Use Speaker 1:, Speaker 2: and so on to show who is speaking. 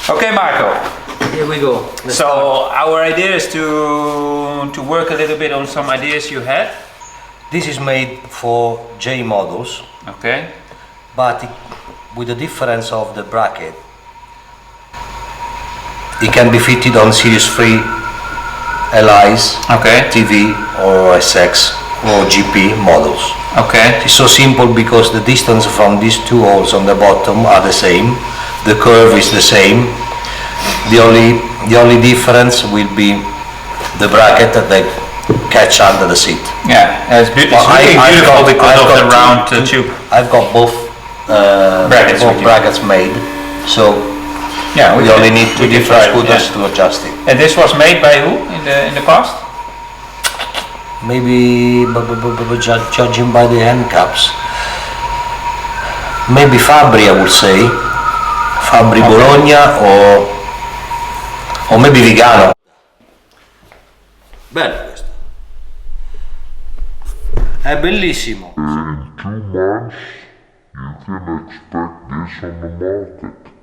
Speaker 1: Okay, Marco.
Speaker 2: Here we go.
Speaker 1: So our idea is to work a little bit on some ideas you had.
Speaker 2: This is made for J models,
Speaker 1: Okay.
Speaker 2: but with the difference of the bracket, it can be fitted on Series 3 LIs,
Speaker 1: Okay.
Speaker 2: TV or SX or GP models.
Speaker 1: Okay.
Speaker 2: It's so simple because the distance from these two holes on the bottom are the same, the curve is the same. The only difference will be the bracket that they catch under the seat.
Speaker 1: Yeah, it's looking
Speaker 2: I've
Speaker 1: beautiful
Speaker 2: got-
Speaker 1: because
Speaker 2: I've
Speaker 1: of
Speaker 2: got
Speaker 1: the round tube.
Speaker 2: I've got both
Speaker 1: Brackets with you.
Speaker 2: brackets made, so
Speaker 1: Yeah,
Speaker 2: we only need two
Speaker 1: we can
Speaker 2: different
Speaker 1: try it,
Speaker 2: scooters
Speaker 1: yeah.
Speaker 2: to adjust it.
Speaker 1: And this was made by who in the past?
Speaker 2: Maybe judging by the hand caps, maybe Fabri, I would say, Fabri
Speaker 1: Okay.
Speaker 2: Bologna or maybe Vigano. Bello questo. È bellissimo.
Speaker 3: In 2 months, you can expect this on the market.